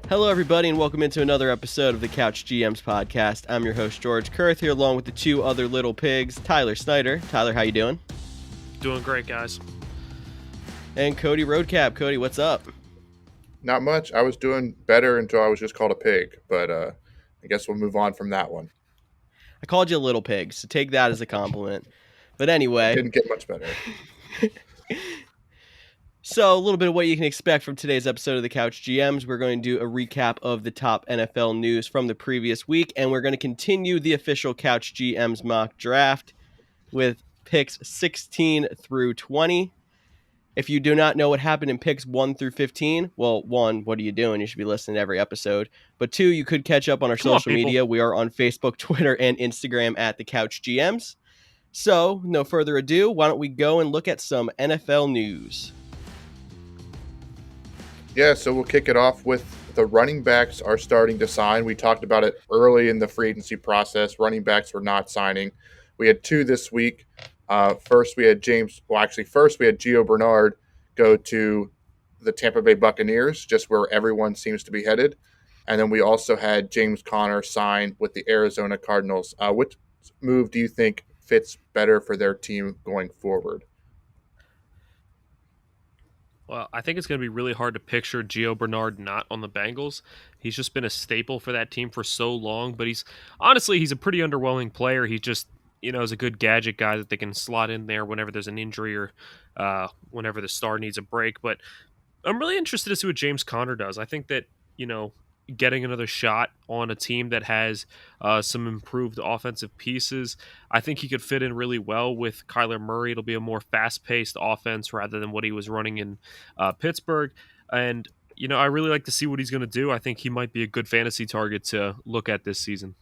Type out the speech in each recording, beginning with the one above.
Hello, everybody, and welcome into another episode of the Couch GMs podcast. I'm your host, George Kerth, here along with the two other little pigs, Tyler Snyder. Tyler, how you doing? Doing great, guys. And Cody Roadcap. Cody, what's up? Not much. I was doing better until I was just called a pig, but I guess we'll move on from that one. I called you a little pig, so take that as a compliment. But anyway. Didn't get much better. So, a little bit of what you can expect from today's episode of the Couch GMs. We're going to do a recap of the top NFL news from the previous week, and we're going to continue the official Couch GMs mock draft with picks 16 through 20. If you do not know what happened in picks 1 through 15, well, 1, what are you doing? You should be listening to every episode. But 2, you could catch up on our social media. We are on Facebook, Twitter, and Instagram at the Couch GMs. So, no further ado, why don't we go and look at some NFL news? Yeah, so we'll kick it off with the running backs are starting to sign. We talked about it early in the free agency process. Running backs were not signing. We had 2 this week. First, we had Gio Bernard go to the Tampa Bay Buccaneers, just where everyone seems to be headed. And then we also had James Conner sign with the Arizona Cardinals. Which move do you think fits better for their team going forward? Well, I think it's going to be really hard to picture Gio Bernard not on the Bengals. He's just been a staple for that team for so long, but he's a pretty underwhelming player. He just, is a good gadget guy that they can slot in there whenever there's an injury or whenever the star needs a break. But I'm really interested to see what James Conner does. I think that, getting another shot on a team that has some improved offensive pieces. I think he could fit in really well with Kyler Murray. It'll be a more fast-paced offense rather than what he was running in Pittsburgh. And, I really like to see what he's going to do. I think he might be a good fantasy target to look at this season.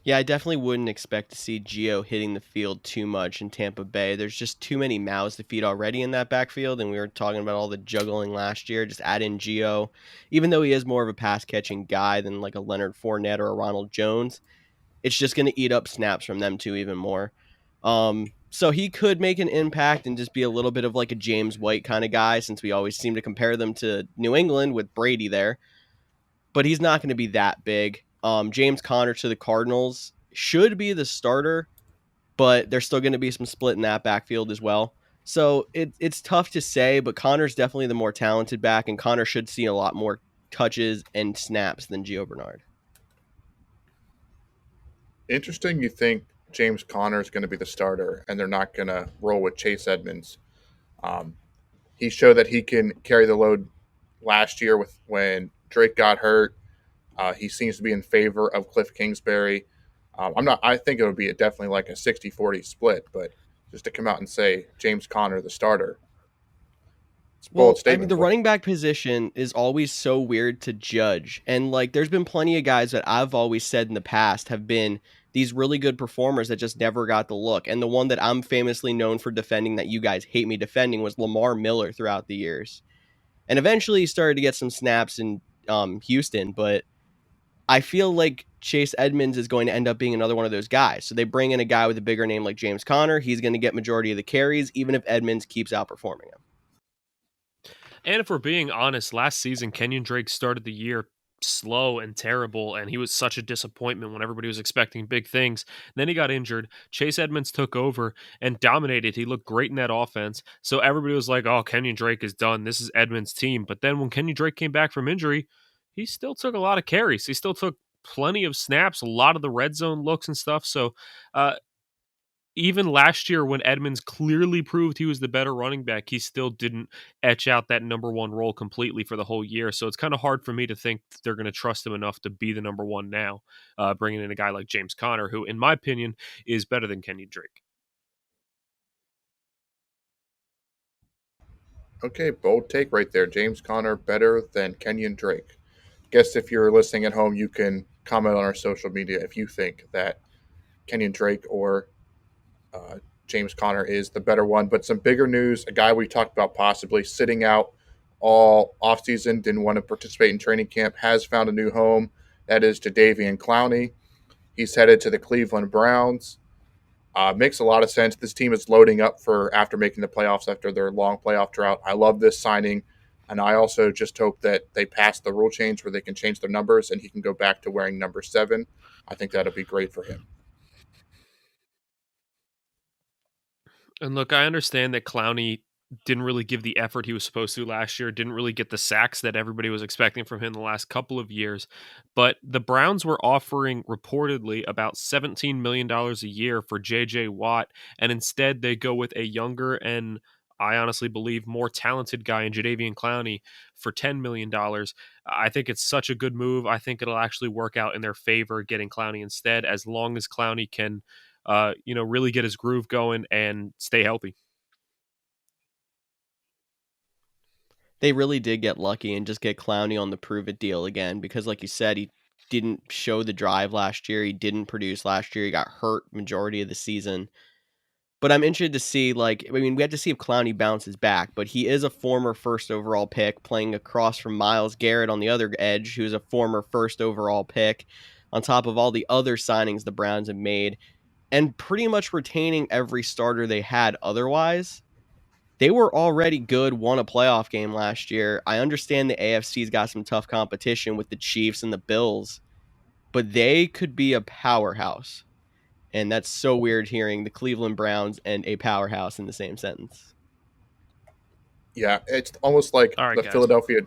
Yeah, I definitely wouldn't expect to see Gio hitting the field too much in Tampa Bay. There's just too many mouths to feed already in that backfield, and we were talking about all the juggling last year. Just add in Gio. Even though he is more of a pass-catching guy than like a Leonard Fournette or a Ronald Jones, it's just going to eat up snaps from them too even more. So he could make an impact and just be a little bit of like a James White kind of guy, since we always seem to compare them to New England with Brady there. But he's not going to be that big. James Conner to the Cardinals should be the starter, but there's still going to be some split in that backfield as well. So it's tough to say, but Conner's definitely the more talented back, and Conner should see a lot more touches and snaps than Gio Bernard. Interesting you think James Conner is going to be the starter, and they're not going to roll with Chase Edmonds. He showed that he can carry the load last year when Drake got hurt. He seems to be in favor of Cliff Kingsbury. I think it would be definitely like a 60-40 split, but just to come out and say James Conner the starter. The running back position is always so weird to judge. And like there's been plenty of guys that I've always said in the past have been these really good performers that just never got the look. And the one that I'm famously known for defending that you guys hate me defending was Lamar Miller throughout the years. And eventually he started to get some snaps in Houston, but I feel like Chase Edmonds is going to end up being another one of those guys. So they bring in a guy with a bigger name like James Conner. He's going to get majority of the carries, even if Edmonds keeps outperforming him. And if we're being honest, last season, Kenyon Drake started the year slow and terrible, and he was such a disappointment when everybody was expecting big things. Then he got injured. Chase Edmonds took over and dominated. He looked great in that offense. So everybody was like, oh, Kenyon Drake is done. This is Edmonds' team. But then when Kenyon Drake came back from injury, he still took a lot of carries. He still took plenty of snaps, a lot of the red zone looks and stuff. So even last year when Edmonds clearly proved he was the better running back, he still didn't etch out that number one role completely for the whole year. So it's kind of hard for me to think they're going to trust him enough to be the number one now, bringing in a guy like James Conner, who, in my opinion, is better than Kenyon Drake. Okay, bold take right there. James Conner better than Kenyon Drake. Guess if you're listening at home, you can comment on our social media if you think that Kenyon Drake or James Conner is the better one. But some bigger news, a guy we talked about possibly sitting out all offseason, didn't want to participate in training camp, has found a new home. That is Jadeveon Clowney. He's headed to the Cleveland Browns. Makes a lot of sense. This team is loading up for after making the playoffs after their long playoff drought. I love this signing. And I also just hope that they pass the rule change where they can change their numbers and he can go back to wearing number 7. I think that'll be great for him. And look, I understand that Clowney didn't really give the effort he was supposed to last year, didn't really get the sacks that everybody was expecting from him the last couple of years. But the Browns were offering reportedly about $17 million a year for JJ Watt, and instead they go with a younger and I honestly believe more talented guy in Jadeveon Clowney for $10 million. I think it's such a good move. I think it'll actually work out in their favor getting Clowney instead, as long as Clowney can really get his groove going and stay healthy. They really did get lucky and just get Clowney on the prove it deal again because, like you said, he didn't show the drive last year. He didn't produce last year. He got hurt majority of the season. But I'm interested to see, we have to see if Clowney bounces back, but he is a former first overall pick playing across from Myles Garrett on the other edge, who's a former first overall pick, on top of all the other signings the Browns have made, and pretty much retaining every starter they had otherwise. They were already good, won a playoff game last year. I understand the AFC's got some tough competition with the Chiefs and the Bills, but they could be a powerhouse. And that's so weird hearing the Cleveland Browns and a powerhouse in the same sentence. Yeah, it's almost like All right, the guys. Philadelphia.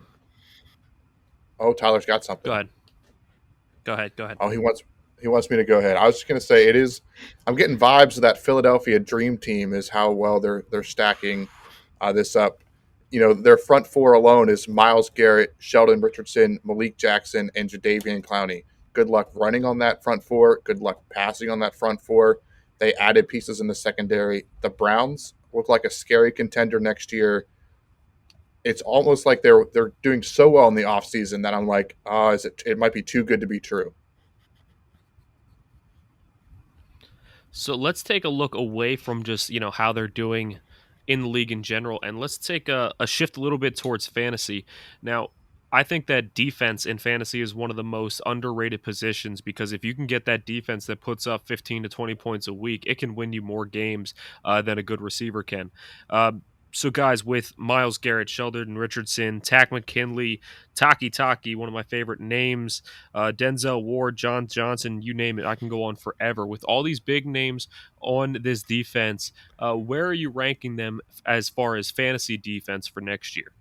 Oh, Tyler's got something. Go ahead. Oh, he wants me to go ahead. I was just going to say it is. I'm getting vibes of that Philadelphia Dream Team is how well they're stacking this up. Their front four alone is Myles Garrett, Sheldon Richardson, Malik Jackson, and Jadeveon Clowney. Good luck running on that front four. Good luck passing on that front four. They added pieces in the secondary. The Browns look like a scary contender next year. It's almost like they're doing so well in the offseason that I'm like, it might be too good to be true. So let's take a look away from just, how they're doing in the league in general, and let's take a shift a little bit towards fantasy. Now, I think that defense in fantasy is one of the most underrated positions because if you can get that defense that puts up 15 to 20 points a week, it can win you more games than a good receiver can. So, guys, with Myles Garrett, Sheldon Richardson, Tack McKinley, Taki, one of my favorite names, Denzel Ward, John Johnson, you name it, I can go on forever. With all these big names on this defense, where are you ranking them as far as fantasy defense for next year?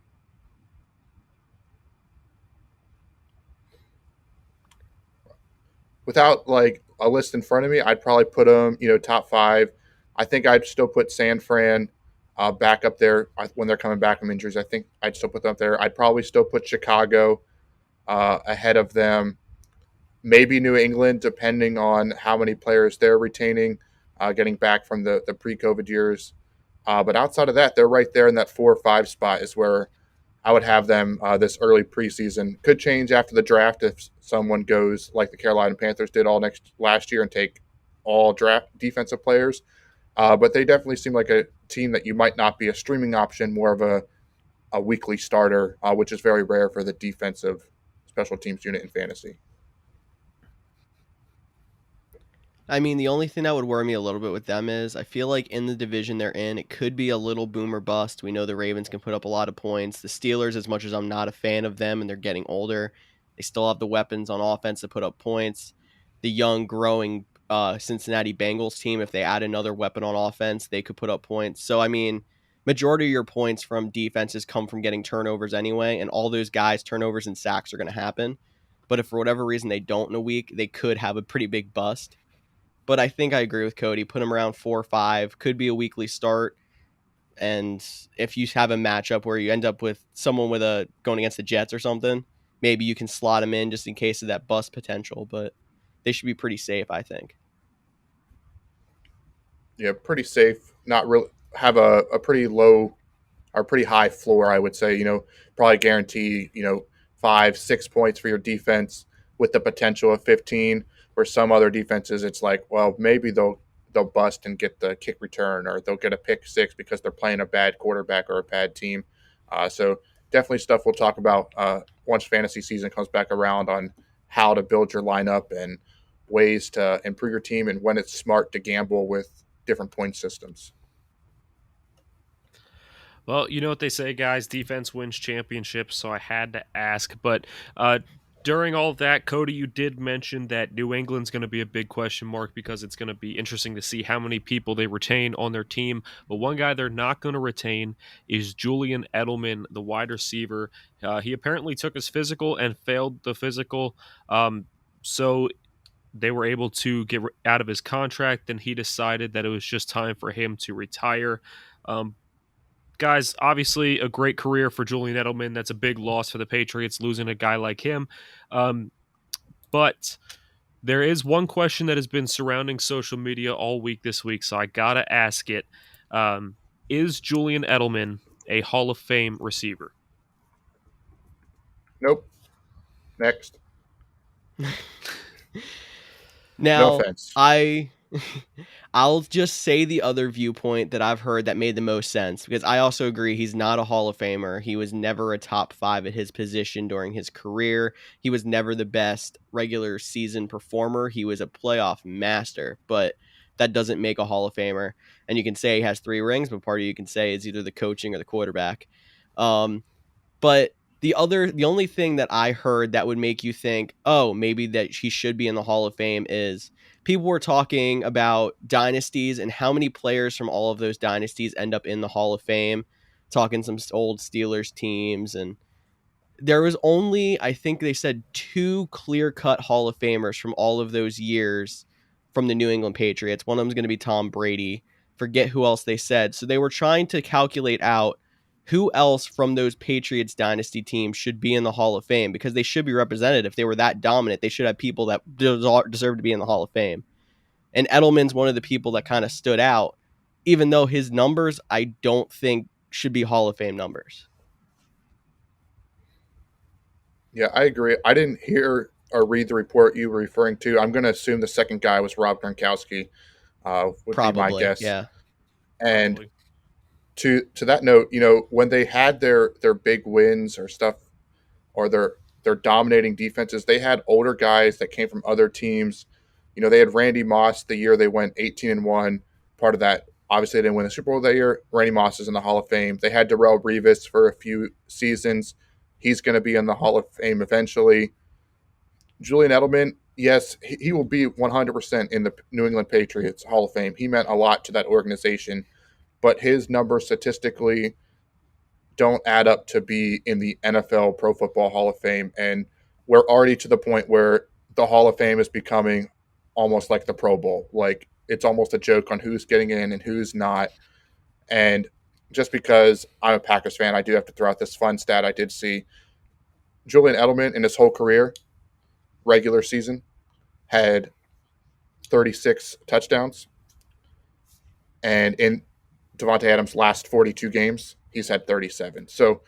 Without like a list in front of me, I'd probably put them, top 5. I think I'd still put San Fran back up there when they're coming back from injuries. I think I'd still put them up there. I'd probably still put Chicago ahead of them. Maybe New England, depending on how many players they're retaining, getting back from the pre-COVID years. But outside of that, they're right there in that 4 or 5 spot is where I would have them this early preseason. Could change after the draft if someone goes like the Carolina Panthers did last year and take all draft defensive players. But they definitely seem like a team that you might not be a streaming option, more of a weekly starter, which is very rare for the defensive special teams unit in fantasy. I mean, the only thing that would worry me a little bit with them is I feel like in the division they're in, it could be a little boom or bust. We know the Ravens can put up a lot of points. The Steelers, as much as I'm not a fan of them and they're getting older, they still have the weapons on offense to put up points. The young, growing Cincinnati Bengals team, if they add another weapon on offense, they could put up points. So, I mean, majority of your points from defenses come from getting turnovers anyway, and all those guys, turnovers and sacks are going to happen. But if for whatever reason they don't in a week, they could have a pretty big bust. But I think I agree with Cody. Put him around 4 or 5. Could be a weekly start. And if you have a matchup where you end up with someone going against the Jets or something, maybe you can slot him in just in case of that bust potential. But they should be pretty safe, I think. Yeah, pretty safe. Not really have a pretty low or pretty high floor, I would say. Probably guarantee 5-6 points for your defense with the potential of 15. Where some other defenses, it's like, well, maybe they'll bust and get the kick return, or they'll get a pick 6 because they're playing a bad quarterback or a bad team. So definitely stuff we'll talk about once fantasy season comes back around on how to build your lineup and ways to improve your team and when it's smart to gamble with different point systems. Well, you know what they say, guys. Defense wins championships, so I had to ask. But during all of that, Cody, you did mention that New England's going to be a big question mark because it's going to be interesting to see how many people they retain on their team. But one guy they're not going to retain is Julian Edelman, the wide receiver. He apparently took his physical and failed the physical. So they were able to get out of his contract, and he decided that it was just time for him to retire. Um, Guys, obviously a great career for Julian Edelman. That's a big loss for the Patriots, losing a guy like him. But there is one question that has been surrounding social media all week this week, so I got to ask it. Is Julian Edelman a Hall of Fame receiver? Nope. Next. No Now, offense. I'll just say the other viewpoint that I've heard that made the most sense, because I also agree he's not a Hall of Famer. He was never a top 5 at his position during his career. He was never the best regular season performer. He was a playoff master, but that doesn't make a Hall of Famer. And you can say he has 3 rings, but part of you can say is either the coaching or the quarterback. But the only thing that I heard that would make you think, oh, maybe that he should be in the Hall of Fame is people were talking about dynasties and how many players from all of those dynasties end up in the Hall of Fame, talking some old Steelers teams. And there was only, I think they said 2 clear-cut Hall of Famers from all of those years from the New England Patriots. One of them is going to be Tom Brady. Forget who else they said. So they were trying to calculate out who else from those Patriots dynasty teams should be in the Hall of Fame, because they should be represented. If they were that dominant, they should have people that deserve to be in the Hall of Fame. And Edelman's one of the people that kind of stood out, even though his numbers, I don't think should be Hall of Fame numbers. Yeah, I agree. I didn't hear or read the report you were referring to. I'm going to assume the second guy was Rob Gronkowski, would be my Probably, guess. yeah. And Probably. to that note, when they had their big wins or stuff, or their dominating defenses, they had older guys that came from other teams. They had Randy Moss the year they went 18-1. Part of that, obviously, they didn't win the Super Bowl that year. Randy Moss is in the Hall of Fame. They had Darrelle Revis for a few seasons. He's going to be in the Hall of Fame eventually. Julian Edelman, yes, he will be 100% in the New England Patriots Hall of Fame. He meant a lot to that organization, but his numbers statistically don't add up to be in the NFL Pro Football Hall of Fame. And we're already to the point where the Hall of Fame is becoming almost like the Pro Bowl. Like, it's almost a joke on who's getting in and who's not. And just because I'm a Packers fan, I do have to throw out this fun stat I did see. Julian Edelman in his whole career, regular season, had 36 touchdowns. And in Devontae Adams' last 42 games, he's had 37. So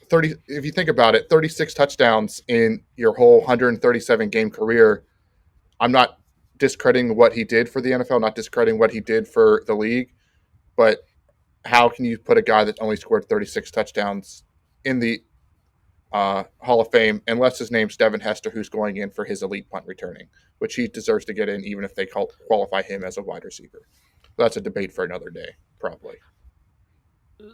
30, if you think about it, 36 touchdowns in your whole 137 game career. I'm not discrediting what he did for the NFL, not discrediting what he did for the league, but how can you put a guy that only scored 36 touchdowns in the Hall of Fame, unless his name's Devin Hester, who's going in for his elite punt returning, which he deserves to get in even if they qualify him as a wide receiver. That's a debate for another day, probably.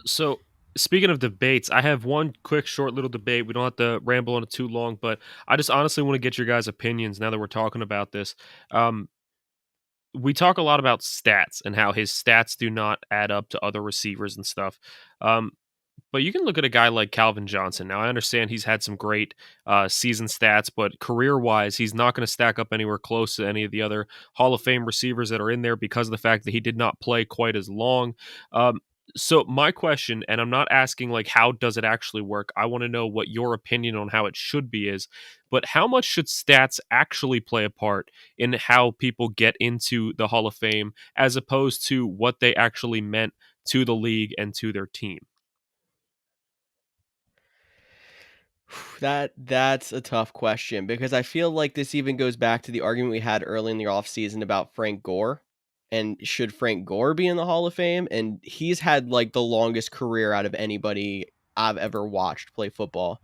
So, speaking of debates, I have one quick, short little debate. We don't have to ramble on it too long, but I just honestly want to get your guys' opinions now that we're talking about this. We talk a lot about stats and how his stats do not add up to other receivers and stuff. But you can look at a guy like Calvin Johnson. Now, I understand he's had some great season stats, but career-wise, he's not going to stack up anywhere close to any of the other Hall of Fame receivers that are in there because of the fact that he did not play quite as long. So my question, and I'm not asking like how does it actually work? I want to know what your opinion on how it should be is, but how much should stats actually play a part in how people get into the Hall of Fame as opposed to what they actually meant to the league and to their team? That's a tough question, because I feel like this even goes back to the argument we had early in the offseason about Frank Gore. And should Frank Gore be in the Hall of Fame? And he's had like the longest career out of anybody I've ever watched play football.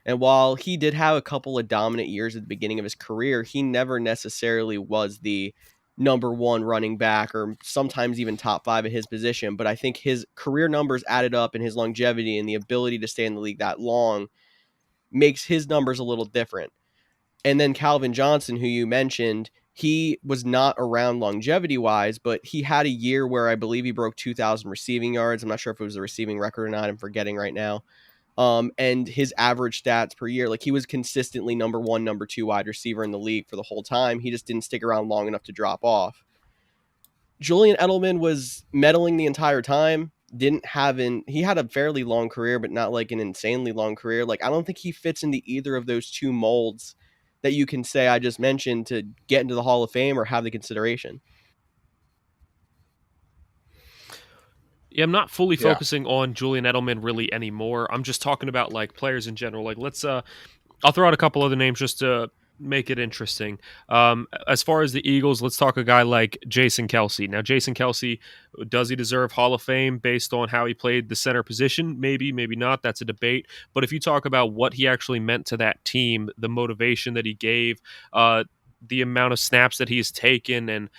And while he did have a couple of dominant years at the beginning of his career, he never necessarily was the number one running back or sometimes even top 5 at his position. But I think his career numbers added up and his longevity and the ability to stay in the league that long makes his numbers a little different. And then Calvin Johnson, who you mentioned, he was not around longevity wise, but he had a year where I believe he broke 2,000 receiving yards. I'm not sure if it was a receiving record or not. I'm forgetting right now. And his average stats per year, like he was consistently number 1, number 2 wide receiver in the league for the whole time. He just didn't stick around long enough to drop off. Julian Edelman was meddling the entire time. He had a fairly long career, but not like an insanely long career. Like I don't think he fits into either of those two molds that you can say I just mentioned to get into the Hall of Fame or have the consideration. Yeah, I'm not fully focusing on Julian Edelman really anymore. I'm just talking about like players in general. Like I'll throw out a couple other names just to make it interesting. As far as the Eagles, let's talk a guy like Jason Kelsey. Now, Jason Kelsey, does he deserve Hall of Fame based on how he played the center position? Maybe, maybe not. That's a debate. But if you talk about what he actually meant to that team, the motivation that he gave, the amount of snaps that he's taken and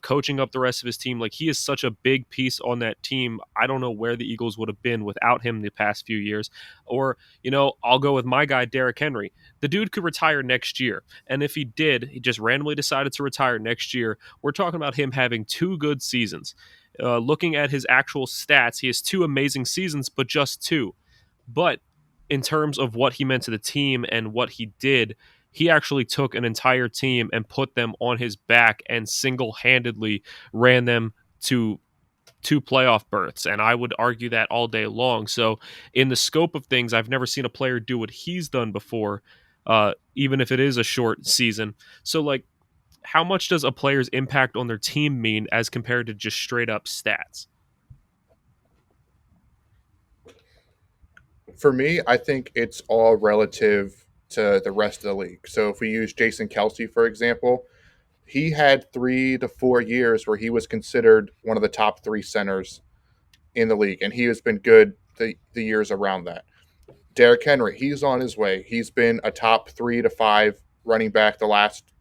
coaching up the rest of his team. Like he is such a big piece on that team. I don't know where the Eagles would have been without him the past few years. Or, I'll go with my guy, Derrick Henry. The dude could retire next year. And if he did, he just randomly decided to retire next year. We're talking about him having 2 good seasons. Looking at his actual stats, he has 2 amazing seasons, but just 2. But in terms of what he meant to the team and what he did, he actually took an entire team and put them on his back and single-handedly ran them to 2 playoff berths. And I would argue that all day long. So in the scope of things, I've never seen a player do what he's done before, even if it is a short season. So like, how much does a player's impact on their team mean as compared to just straight up stats? For me, I think it's all relative to the rest of the league. So if we use Jason Kelsey, for example, he had 3 to 4 years where he was considered one of the top 3 centers in the league, and he has been good the years around that. Derrick Henry, he's on his way. He's been a top 3 to 5 running back the last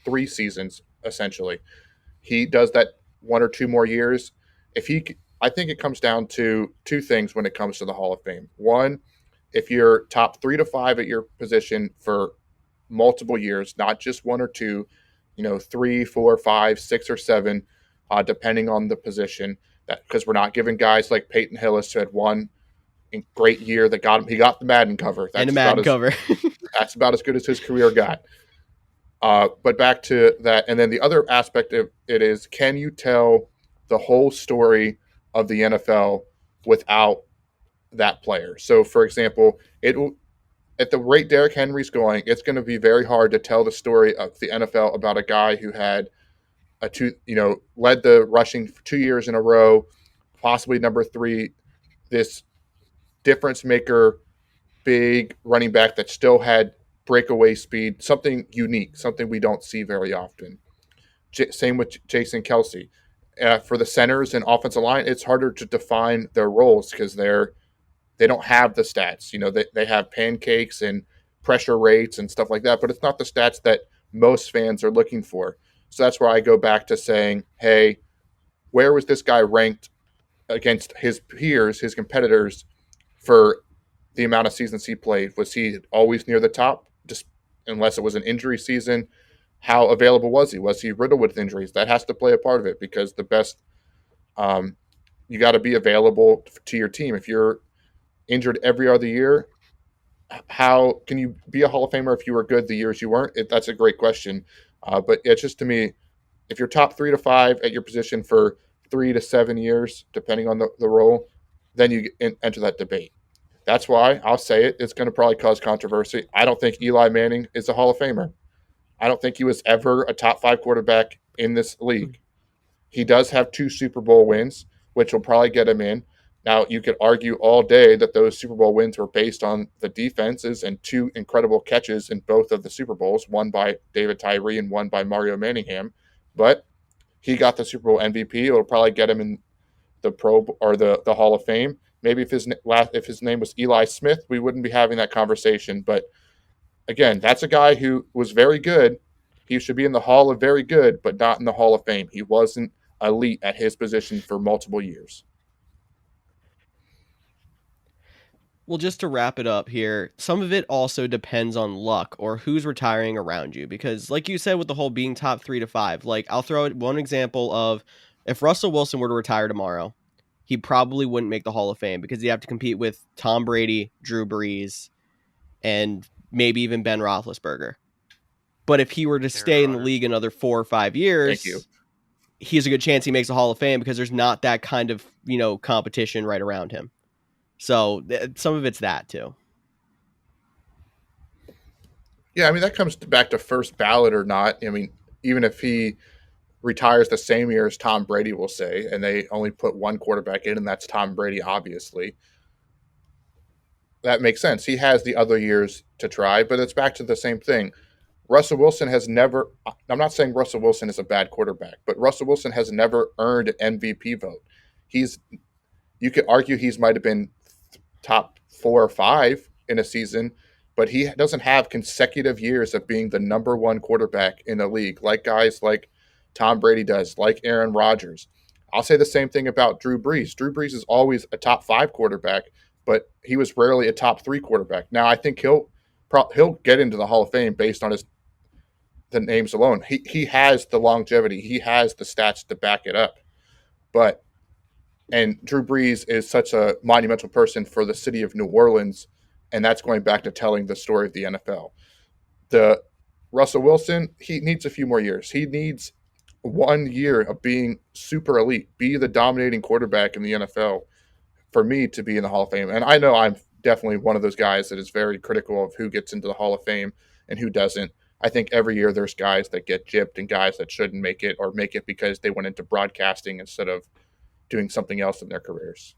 3 seasons, essentially. He does that 1 or 2 more years. I think it comes down to 2 things when it comes to the Hall of Fame. One, if you're top 3 to 5 at your position for multiple years, not just 1 or 2, 3, 4, 5, 6, or 7, depending on the position. Because we're not giving guys like Peyton Hillis who had one great year that got him. He got the Madden cover. And a Madden cover. That's about as good as his career got. But back to that, and then the other aspect of it is, can you tell the whole story of the NFL without that player? So, for example, at the rate Derrick Henry's going, it's going to be very hard to tell the story of the NFL about a guy who had led the rushing for 2 years in a row, possibly number 3, this difference maker, big running back that still had breakaway speed, something unique, something we don't see very often. Same with Jason Kelsey. For the centers and offensive line, it's harder to define their roles because they don't have the stats. They have pancakes and pressure rates and stuff like that, but it's not the stats that most fans are looking for. So that's where I go back to saying, hey, where was this guy ranked against his peers, his competitors, for the amount of seasons he played? Was he always near the top, just unless it was an injury season? How available was he? Was he riddled with injuries? That has to play a part of it, because the best, you got to be available to your team. If you're injured every other year, how can you be a Hall of Famer if you were good the years you weren't? That's a great question. But it's just, to me, if you're top 3 to 5 at your position for 3 to 7 years, depending on the role, then you enter that debate. That's why I'll say it. It's going to probably cause controversy. I don't think Eli Manning is a Hall of Famer. I don't think he was ever a top 5 quarterback in this league. He does have 2 Super Bowl wins, which will probably get him in. Now, you could argue all day that those Super Bowl wins were based on the defenses and 2 incredible catches in both of the Super Bowls, one by David Tyree and one by Mario Manningham. But he got the Super Bowl MVP. It'll probably get him in the Pro or the Hall of Fame. Maybe if his name was Eli Smith, we wouldn't be having that conversation. But again, that's a guy who was very good. He should be in the Hall of Very Good, but not in the Hall of Fame. He wasn't elite at his position for multiple years. Well, just to wrap it up here, some of it also depends on luck or who's retiring around you. Because, like you said, with the whole being top 3 to 5, like I'll throw out one example of if Russell Wilson were to retire tomorrow, he probably wouldn't make the Hall of Fame because he'd have to compete with Tom Brady, Drew Brees, and maybe even Ben Roethlisberger. But if he were to stay in the league another 4 or 5 years, he's a good chance he makes a Hall of Fame because there's not that kind of, competition right around him. So some of it's that too. Yeah, I mean, that comes back to first ballot or not. I mean, even if he retires the same year as Tom Brady, will say, and they only put one quarterback in, and that's Tom Brady, obviously, that makes sense. He has the other years to try, but it's back to the same thing. Russell Wilson has never, I'm not saying Russell Wilson is a bad quarterback, but Russell Wilson has never earned an MVP vote. You could argue he's might have been top 4 or 5 in a season, but he doesn't have consecutive years of being the number one quarterback in the league, like guys like Tom Brady does, like Aaron Rodgers. I'll say the same thing about Drew Brees. Drew Brees is always a top 5 quarterback, but he was rarely a top 3 quarterback. Now, I think he'll get into the Hall of Fame based on the names alone. He has the longevity. He has the stats to back it up. And Drew Brees is such a monumental person for the city of New Orleans, and that's going back to telling the story of the NFL. The Russell Wilson, he needs a few more years. He needs 1 year of being super elite, be the dominating quarterback in the NFL for me to be in the Hall of Fame. And I know I'm definitely one of those guys that is very critical of who gets into the Hall of Fame and who doesn't. I think every year there's guys that get gypped and guys that shouldn't make it or make it because they went into broadcasting instead of doing something else in their careers.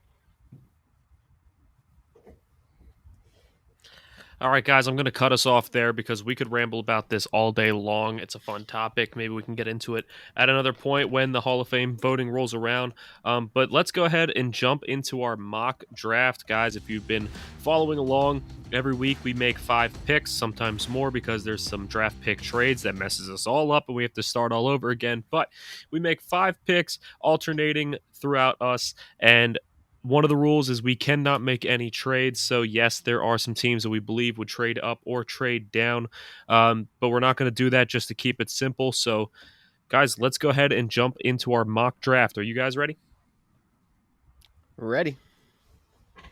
All right, guys, I'm going to cut us off there because we could ramble about this all day long. It's a fun topic. Maybe we can get into it at another point when the Hall of Fame voting rolls around. But let's go ahead and jump into our mock draft. Guys, if you've been following along, every week we make 5 picks, sometimes more because there's some draft pick trades that messes us all up and we have to start all over again. But we make 5 picks alternating throughout us, and one of the rules is we cannot make any trades. So, yes, there are some teams that we believe would trade up or trade down, but we're not going to do that just to keep it simple. So, guys, let's go ahead and jump into our mock draft. Are you guys ready? Ready.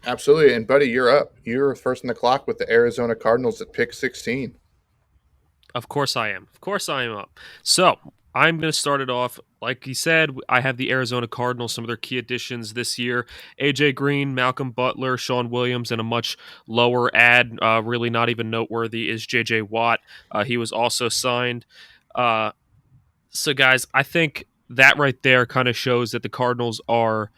Absolutely. And, buddy, you're up. You're first on the clock with the Arizona Cardinals at pick 16. Of course I am. Of course I am up. So, I'm going to start it off. Like he said, I have the Arizona Cardinals, some of their key additions this year. A.J. Green, Malcolm Butler, Sean Williams, and a much lower ad, really not even noteworthy, is J.J. Watt. He was also signed. So, guys, I think that right there kind of shows that the Cardinals are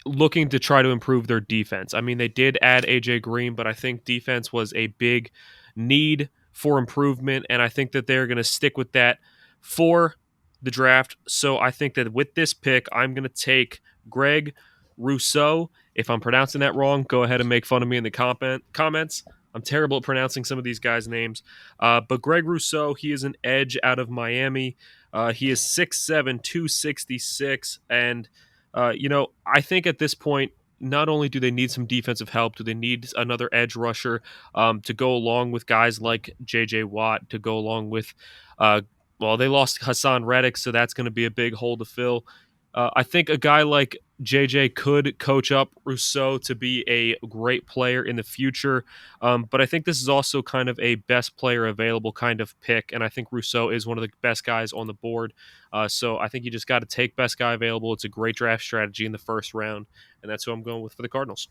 looking to try to improve their defense. I mean, they did add A.J. Green, but I think defense was a big need for improvement, and I think that they're going to stick with that for the draft. So I think that with this pick, I'm going to take Greg Rousseau. If I'm pronouncing that wrong, go ahead and make fun of me in the comments. I'm terrible at pronouncing some of these guys' names. But Greg Rousseau, he is an edge out of Miami. He is 6'7", 266. And, I think at this point, not only do they need some defensive help, do they need another edge rusher to go along with guys like J.J. Watt, to go along with they lost Hassan Reddick, so that's going to be a big hole to fill. I think a guy like JJ could coach up Rousseau to be a great player in the future, but I think this is also kind of a best player available kind of pick, and I think Rousseau is one of the best guys on the board. So I think you just got to take best guy available. It's a great draft strategy in the first round, and that's who I'm going with for the Cardinals.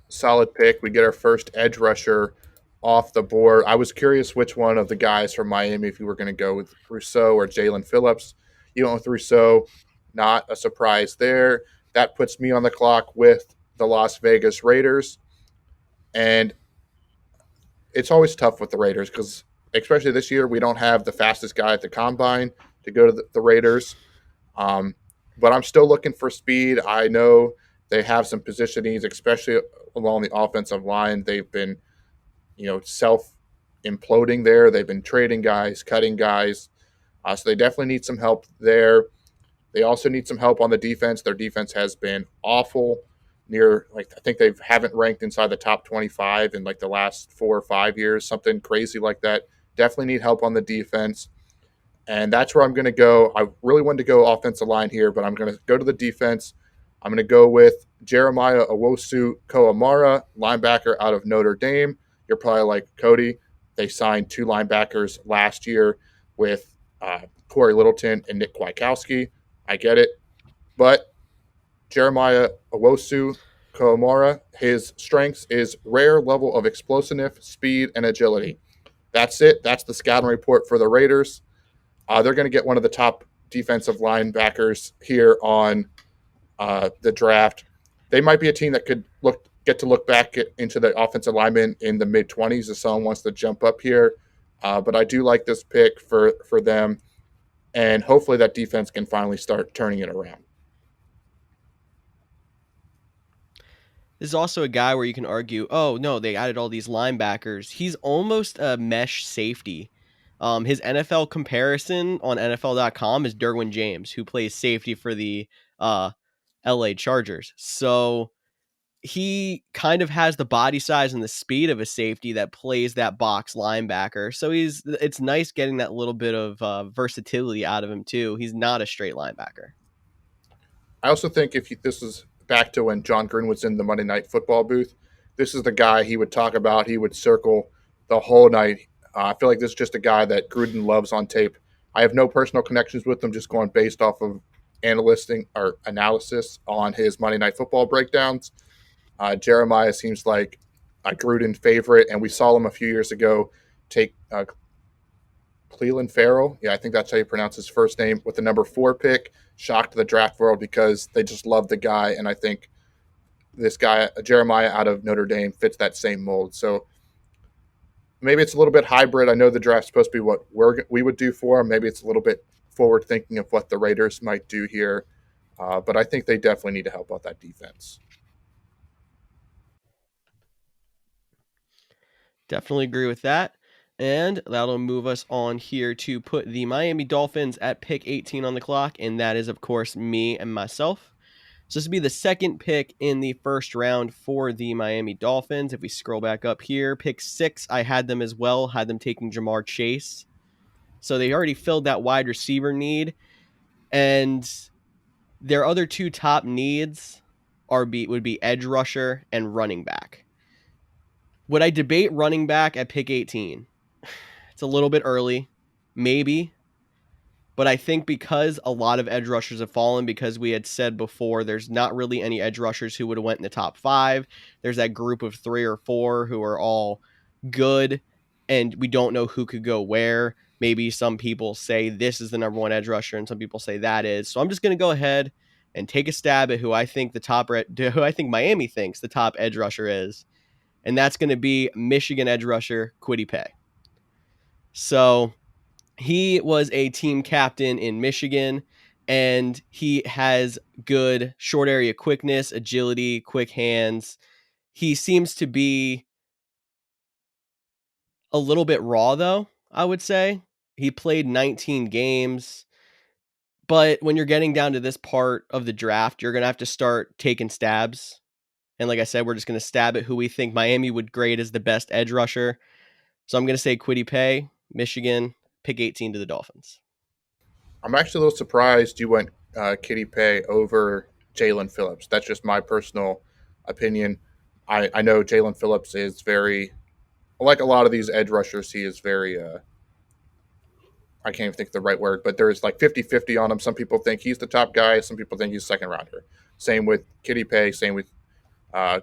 Solid pick. We get our first edge rusher off the board. I was curious which one of the guys from Miami, if you were going to go with Rousseau or Jalen Phillips. You went with Rousseau. Not a surprise there. That puts me on the clock with the Las Vegas Raiders. And it's always tough with the Raiders because, especially this year, we don't have the fastest guy at the combine to go to the Raiders. But I'm still looking for speed. I know they have some position needs, especially along the offensive line. They've been imploding there. They've been trading guys, cutting guys. So they definitely need some help there. They also need some help on the defense. Their defense has been awful. I think they haven't ranked inside the top 25 in like the last 4 or 5 years, something crazy like that. Definitely need help on the defense. And that's where I'm going to go. I really wanted to go offensive line here, but I'm going to go to the defense. I'm going to go with Jeremiah Owusu-Koramoah, linebacker out of Notre Dame. You're probably like, Cody, they signed 2 linebackers last year with Corey Littleton and Nick Kwiatkowski. I get it. But Jeremiah Owusu-Koramoah, his strengths is rare level of explosiveness, speed, and agility. That's it. That's the scouting report for the Raiders. They're going to get one of the top defensive linebackers here on the draft. They might be a team that could get to look back into the offensive lineman in the mid-20s if someone wants to jump up here. But I do like this pick for them, and hopefully that defense can finally start turning it around. This is also a guy where you can argue, oh, no, they added all these linebackers. He's almost a mesh safety. His NFL comparison on NFL.com is Derwin James, who plays safety for the LA Chargers. So he kind of has the body size and the speed of a safety that plays that box linebacker. So it's nice getting that little bit of versatility out of him, too. He's not a straight linebacker. I also think this is back to when John Gruden was in the Monday Night Football booth, this is the guy he would talk about. He would circle the whole night. I feel like this is just a guy that Gruden loves on tape. I have no personal connections with him, just going based off of analysis on his Monday Night Football breakdowns. Jeremiah seems like a Gruden favorite, and we saw him a few years ago take Cleveland Farrell. Yeah, I think that's how you pronounce his first name, with the number 4 pick. Shocked the draft world because they just love the guy, and I think this guy, Jeremiah out of Notre Dame, fits that same mold. So maybe it's a little bit hybrid. I know the draft's supposed to be what we would do for him. Maybe it's a little bit forward thinking of what the Raiders might do here. But I think they definitely need to help out that defense. Definitely agree with that. And that'll move us on here to put the Miami Dolphins at pick 18 on the clock. And that is, of course, me and myself. So this would be the second pick in the first round for the Miami Dolphins. If we scroll back up here, pick 6, I had them as well, had them taking Jamar Chase. So they already filled that wide receiver need. And their other 2 top needs would be edge rusher and running back. Would I debate running back at pick 18? It's a little bit early, maybe. But I think because a lot of edge rushers have fallen, because we had said before, there's not really any edge rushers who would have went in the top 5. There's that group of 3 or 4 who are all good, and we don't know who could go where. Maybe some people say this is the number 1 edge rusher, and some people say that is. So I'm just going to go ahead and take a stab at who I think Miami thinks the top edge rusher is. And that's going to be Michigan edge rusher Kwity Paye. So he was a team captain in Michigan, and he has good short area quickness, agility, quick hands. He seems to be a little bit raw, though, I would say. He played 19 games. But when you're getting down to this part of the draft, you're going to have to start taking stabs. And like I said, we're just going to stab at who we think Miami would grade as the best edge rusher. So I'm going to say Kwity Paye, Michigan, pick 18 to the Dolphins. I'm actually a little surprised you went Kwity Paye over Jalen Phillips. That's just my personal opinion. I know Jalen Phillips is very, like a lot of these edge rushers, he is very, I can't even think of the right word, but there's like 50-50 on him. Some people think he's the top guy. Some people think he's a second rounder. Same with Kwity Paye, same with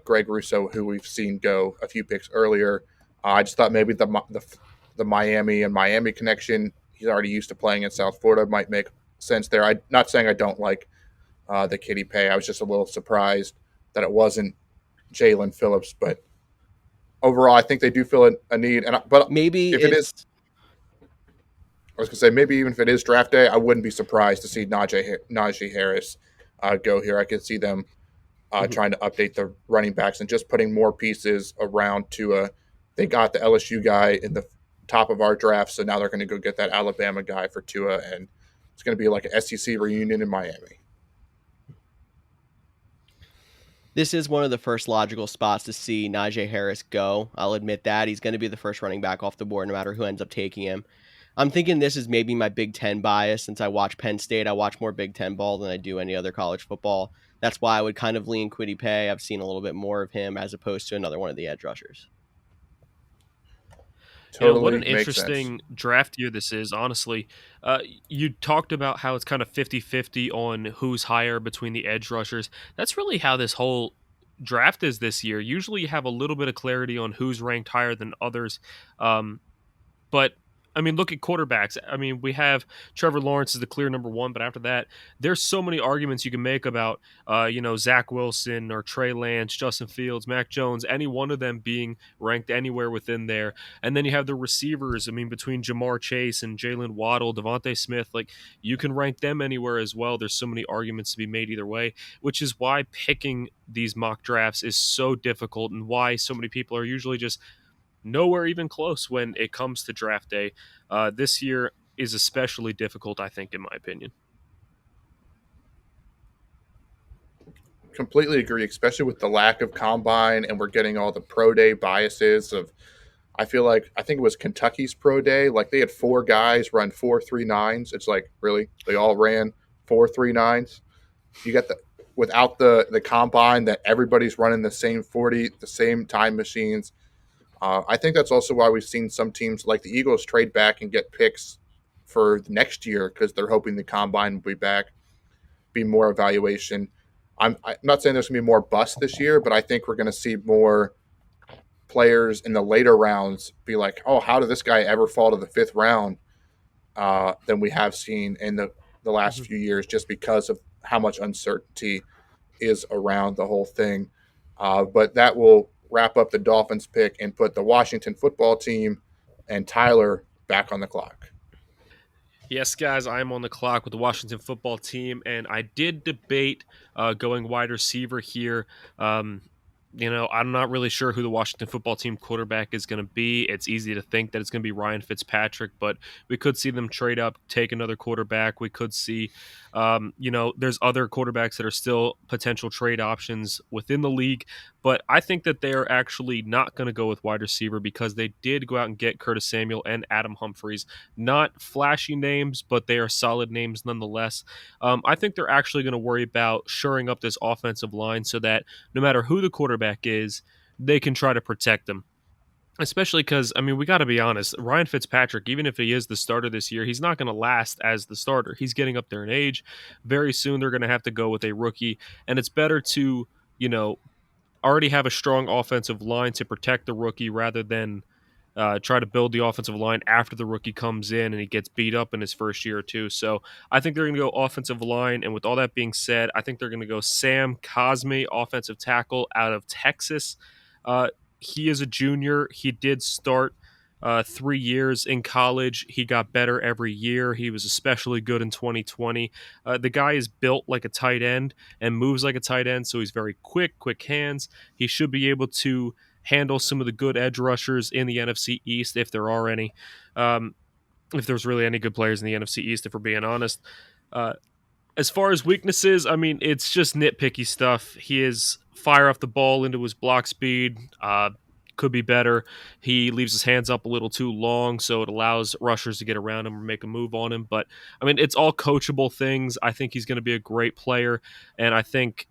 Greg Russo, who we've seen go a few picks earlier. I just thought maybe the Miami connection, he's already used to playing in South Florida, might make sense there. I'm not saying I don't like the Kwity Paye. I was just a little surprised that it wasn't Jalen Phillips. But overall, I think they do feel a need. But maybe if it is, I was going to say, maybe even if it is draft day, I wouldn't be surprised to see Najee Harris go here. I could see them trying to update the running backs and just putting more pieces around Tua. They got the LSU guy in the top of our draft, so now they're going to go get that Alabama guy for Tua, and it's going to be like an SEC reunion in Miami. This is one of the first logical spots to see Najee Harris go. I'll admit that. He's going to be the first running back off the board no matter who ends up taking him. I'm thinking this is maybe my Big Ten bias. Since I watch Penn State, I watch more Big Ten ball than I do any other college football. That's why I would kind of lean Kwity Paye. I've seen a little bit more of him as opposed to another one of the edge rushers. What Totally an makes sense. interesting draft year this is, honestly. You talked about how it's kind of 50-50 on who's higher between the edge rushers. That's really how this whole draft is this year. Usually you have a little bit of clarity on who's ranked higher than others. But I mean, look at quarterbacks. I mean, we have Trevor Lawrence is the clear number one, but after that, there's so many arguments you can make about, Zach Wilson or Trey Lance, Justin Fields, Mac Jones, any one of them being ranked anywhere within there. And then you have the receivers. I mean, between Jamar Chase and Jalen Waddle, Devontae Smith, like you can rank them anywhere as well. There's so many arguments to be made either way, which is why picking these mock drafts is so difficult and why so many people are usually just nowhere even close when it comes to draft day. This year is especially difficult, I think, in my opinion. Completely agree, especially with the lack of combine, and we're getting all the pro day biases of. I feel like I think it was Kentucky's pro day. Like they had 4 guys run 4.39s. It's like really they all ran 4.39s. You got the without the combine that everybody's running the same 40, the same time machines. I think that's also why we've seen some teams like the Eagles trade back and get picks for next year because they're hoping the combine will be back, be more evaluation. I'm not saying there's going to be more busts this year, but I think we're going to see more players in the later rounds be like, oh, how did this guy ever fall to the 5th round than we have seen in the last Mhm. few years just because of how much uncertainty is around the whole thing. But that will wrap up the Dolphins pick and put the Washington football team and Tyler back on the clock. Yes, guys, I'm on the clock with the Washington football team, and I did debate going wide receiver here. I'm not really sure who the Washington football team quarterback is going to be. It's easy to think that it's going to be Ryan Fitzpatrick, but we could see them trade up, take another quarterback. We could see, there's other quarterbacks that are still potential trade options within the league. But I think that they are actually not going to go with wide receiver because they did go out and get Curtis Samuel and Adam Humphries. Not flashy names, but they are solid names nonetheless. I think they're actually going to worry about shoring up this offensive line so that no matter who the quarterback is, they can try to protect them. Especially because, I mean, we got to be honest, Ryan Fitzpatrick, even if he is the starter this year, he's not going to last as the starter. He's getting up there in age. Very soon they're going to have to go with a rookie, and it's better to, already have a strong offensive line to protect the rookie rather than try to build the offensive line after the rookie comes in and he gets beat up in his first year or two. So I think they're going to go offensive line. And with all that being said, I think they're going to go Sam Cosmi, offensive tackle out of Texas. He is a junior. He did start 3 years in college. He got better every year. He was especially good in 2020. The guy is built like a tight end and moves like a tight end, so he's very quick hands. He should be able to handle some of the good edge rushers in the NFC East if there are any. If there's really any good players in the NFC East, if we're being honest. As far as weaknesses, I mean, it's just nitpicky stuff. He is fire off the ball into his block speed. Could be better. He leaves his hands up a little too long, so it allows rushers to get around him or make a move on him. But, I mean, it's all coachable things. I think he's going to be a great player, and I think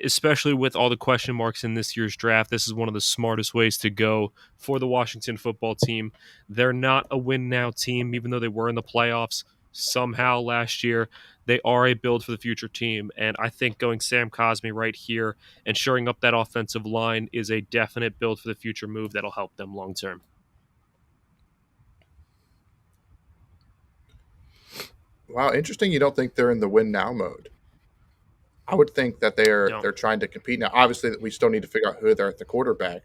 especially with all the question marks in this year's draft, this is one of the smartest ways to go for the Washington football team. They're not a win now team, even though they were in the playoffs somehow last year. They are a build for the future team. And I think going Sam Cosmi right here and shoring up that offensive line is a definite build for the future move that'll help them long term. Wow, interesting. You don't think they're in the win now mode? I would think that Don't. they're trying to compete now. Obviously, we still need to figure out who they're at the quarterback,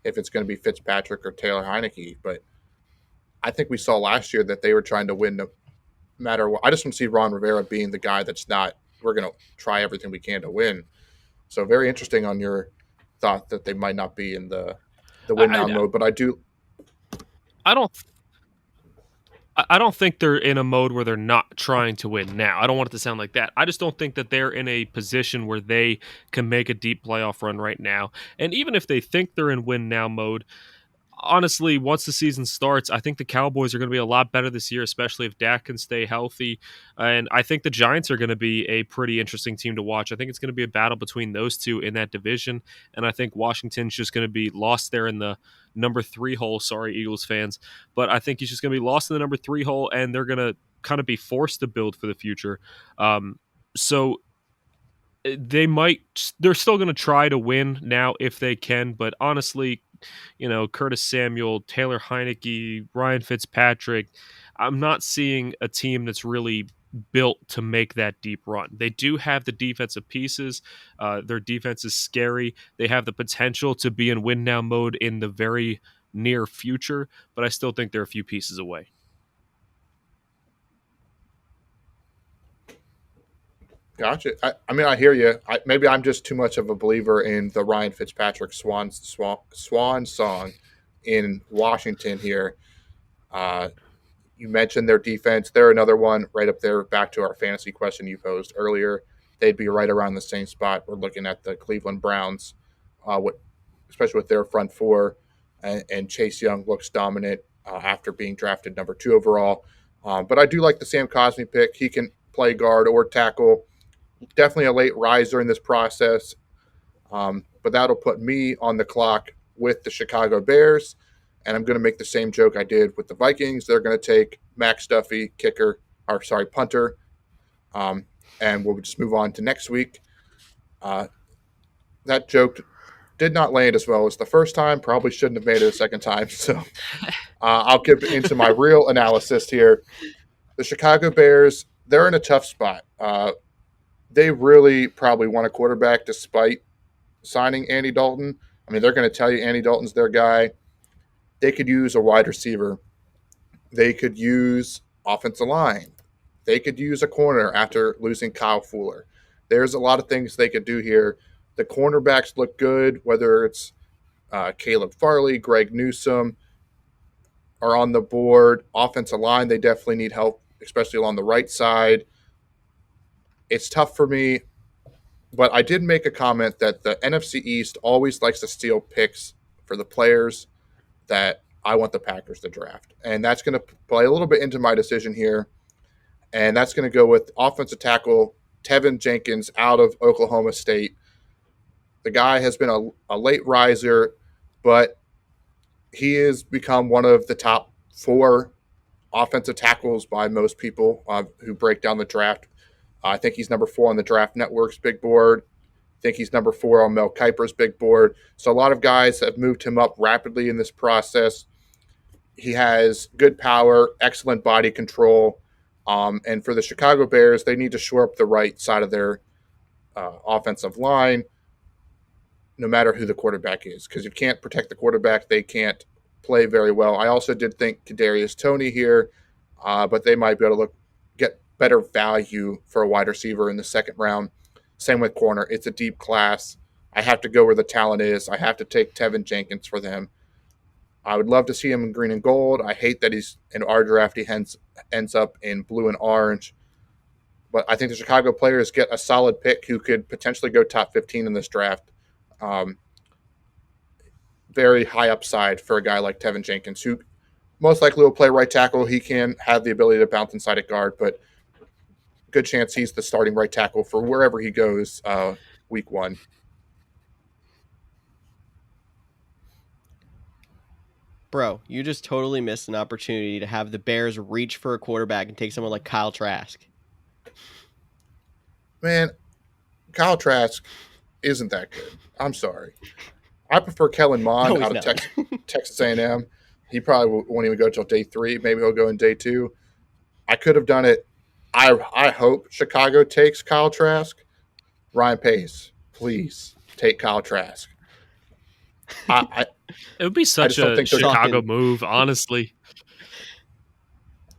if it's going to be Fitzpatrick or Taylor Heineke. But I think we saw last year that they were trying to win no matter what. I just don't see Ron Rivera being the guy that's not. We're going to try everything we can to win. So very interesting on your thought that they might not be in the win I, now I, mode. But I do. I don't. I don't think they're in a mode where they're not trying to win now. I don't want it to sound like that. I just don't think that they're in a position where they can make a deep playoff run right now. And even if they think they're in win now mode, honestly, once the season starts, I think the Cowboys are going to be a lot better this year, especially if Dak can stay healthy. And I think the Giants are going to be a pretty interesting team to watch. I think it's going to be a battle between those two in that division. And I think Washington's just going to be lost there in the number 3 hole. Sorry, Eagles fans. But I think he's just going to be lost in the number 3 hole, and they're going to kind of be forced to build for the future. So they're still going to try to win now if they can. But honestly, Curtis Samuel, Taylor Heineke, Ryan Fitzpatrick, I'm not seeing a team that's really built to make that deep run. They do have the defensive pieces. Their defense is scary. They have the potential to be in win now mode in the very near future, but I still think they're a few pieces away. Gotcha. I mean, I hear you. Maybe I'm just too much of a believer in the Ryan Fitzpatrick swan song in Washington here. You mentioned their defense. They're another one right up there, back to our fantasy question you posed earlier. They'd be right around the same spot. We're looking at the Cleveland Browns, especially with their front four. And Chase Young looks dominant after being drafted number 2 overall. But I do like the Sam Cosmi pick. He can play guard or tackle. Definitely a late riser in this process. But that'll put me on the clock with the Chicago Bears. And I'm going to make the same joke I did with the Vikings. They're going to take Max Duffy, punter. And we'll just move on to next week. That joke did not land as well as the first time. Probably shouldn't have made it a second time. So I'll get into my real analysis here. The Chicago Bears, they're in a tough spot. They really probably want a quarterback despite signing Andy Dalton. I mean, they're going to tell you Andy Dalton's their guy. They could use a wide receiver. They could use offensive line. They could use a corner after losing Kyle Fuller. There's a lot of things they could do here. The cornerbacks look good, whether it's Caleb Farley, Greg Newsome are on the board. Offensive line, they definitely need help, especially along the right side. It's tough for me, but I did make a comment that the NFC East always likes to steal picks for the players that I want the Packers to draft. And that's going to play a little bit into my decision here. And that's going to go with offensive tackle Tevin Jenkins out of Oklahoma State. The guy has been a late riser, but he has become one of the top 4 offensive tackles by most people who break down the draft. I think he's number 4 on the Draft Network's big board. I think he's number 4 on Mel Kiper's big board. So a lot of guys have moved him up rapidly in this process. He has good power, excellent body control. And for the Chicago Bears, they need to shore up the right side of their offensive line, no matter who the quarterback is. Because you can't protect the quarterback, they can't play very well. I also did think Kadarius Toney here, but they might be able to get better value for a wide receiver in the second round. Same with corner. It's a deep class. I have to go where the talent is. I have to take Tevin Jenkins for them. I would love to see him in green and gold. I hate that he's in our draft. He ends up in blue and orange. But I think the Chicago players get a solid pick who could potentially go top 15 in this draft. Very high upside for a guy like Tevin Jenkins, who most likely will play right tackle. He can have the ability to bounce inside at guard, but good chance he's the starting right tackle for wherever he goes week 1. Bro, you just totally missed an opportunity to have the Bears reach for a quarterback and take someone like Kyle Trask. Man, Kyle Trask isn't that good. I'm sorry. I prefer Kellen Mond out of Texas A&M. He probably won't even go until day 3. Maybe he'll go in day 2. I could have done it. I hope Chicago takes Kyle Trask. Ryan Pace, please take Kyle Trask. It would be such a Chicago move, honestly.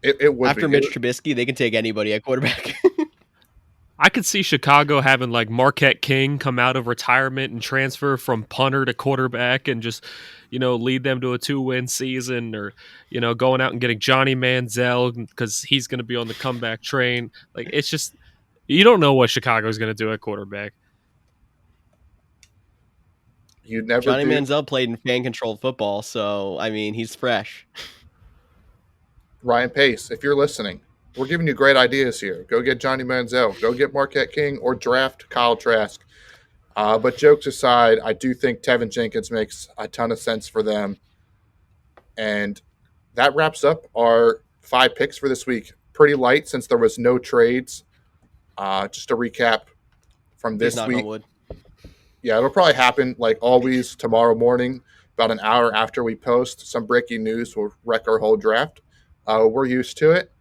It would After Mitch Trubisky, they can take anybody at quarterback. I could see Chicago having like Marquette King come out of retirement and transfer from punter to quarterback and just, lead them to a 2-win season, or, going out and getting Johnny Manziel because he's going to be on the comeback train. Like, it's just, you don't know what Chicago's going to do at quarterback. You never Johnny do. Manziel played in fan-controlled football, so, I mean, he's fresh. Ryan Pace, if you're listening, we're giving you great ideas here. Go get Johnny Manziel. Go get Marquette King or draft Kyle Trask. But jokes aside, I do think Tevin Jenkins makes a ton of sense for them. And that wraps up our 5 picks for this week. Pretty light since there was no trades. Just a recap from this week. Yeah, it'll probably happen like always tomorrow morning, about an hour after we post. Some breaking news will wreck our whole draft. We're used to it.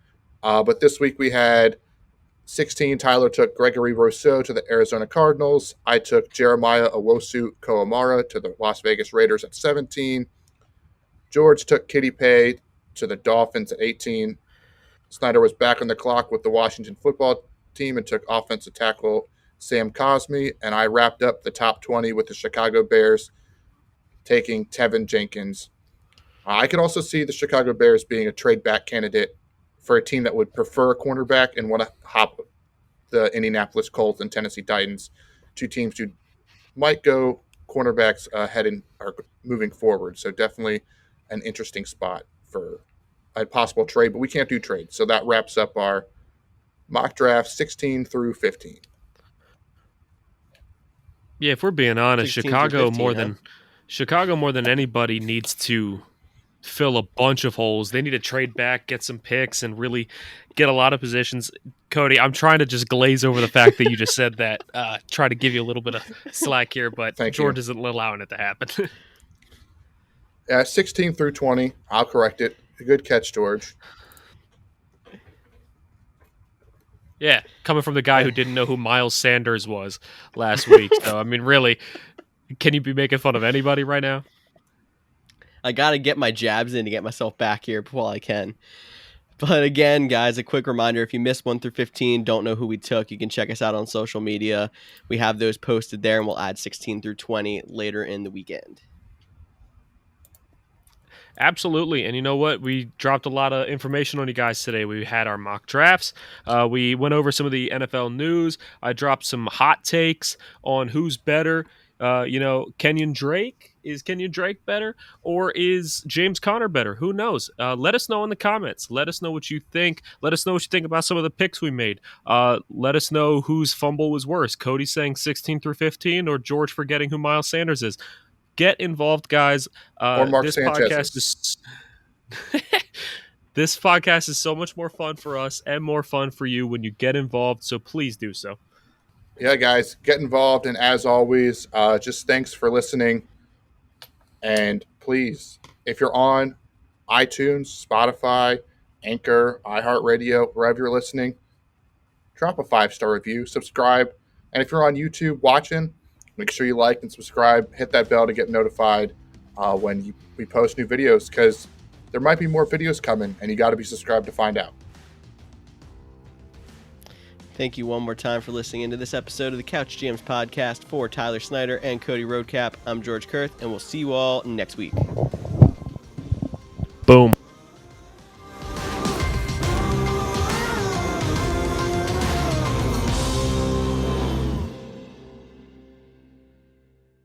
But this week we had 16. Tyler took Gregory Rousseau to the Arizona Cardinals. I took Jeremiah Owusu-Koramoah to the Las Vegas Raiders at 17. George took Kitty Pay to the Dolphins at 18. Snyder was back on the clock with the Washington football team and took offensive tackle Sam Cosmi. And I wrapped up the top 20 with the Chicago Bears taking Tevin Jenkins. I could also see the Chicago Bears being a trade back candidate for a team that would prefer a cornerback and want to hop the Indianapolis Colts and Tennessee Titans, 2 teams who might go cornerbacks heading or moving forward. So definitely an interesting spot for a possible trade, but we can't do trades. So that wraps up our mock draft 16 through 15. Yeah, if we're being honest, 16 Chicago 15, more than anybody needs to fill a bunch of holes. They need to trade back, get some picks, and really get a lot of positions. Cody, I'm trying to just glaze over the fact that you just said that. Try to give you a little bit of slack here, but George isn't allowing it to happen. 16 through 20. I'll correct it. Good catch, George. Yeah, coming from the guy who didn't know who Miles Sanders was last week. So, I mean, really, can you be making fun of anybody right now? I got to get my jabs in to get myself back here while I can. But again, guys, a quick reminder, if you missed 1 through 15, don't know who we took, you can check us out on social media. We have those posted there, and we'll add 16 through 20 later in the weekend. Absolutely. And you know what? We dropped a lot of information on you guys today. We had our mock drafts. We went over some of the NFL news. I dropped some hot takes on who's better. Kenyon Drake. Is Kenyon Drake better, or is James Conner better? Who knows? Let us know in the comments. Let us know what you think. Let us know what you think about some of the picks we made. Let us know whose fumble was worse. Cody saying 16 through 15, or George forgetting who Miles Sanders is. Get involved, guys. Or Mark Sanchez. This podcast is so much more fun for us and more fun for you when you get involved, so please do so. Yeah, guys, get involved. And as always, just thanks for listening. And please, if you're on iTunes, Spotify, Anchor, iHeartRadio, wherever you're listening, drop a 5-star review, subscribe. And if you're on YouTube watching, make sure you like and subscribe. Hit that bell to get notified when we post new videos, because there might be more videos coming, and you got to be subscribed to find out. Thank you one more time for listening into this episode of the Couch GMs podcast. For Tyler Snyder and Cody Roadcap, I'm George Kerth, and we'll see you all next week. Boom.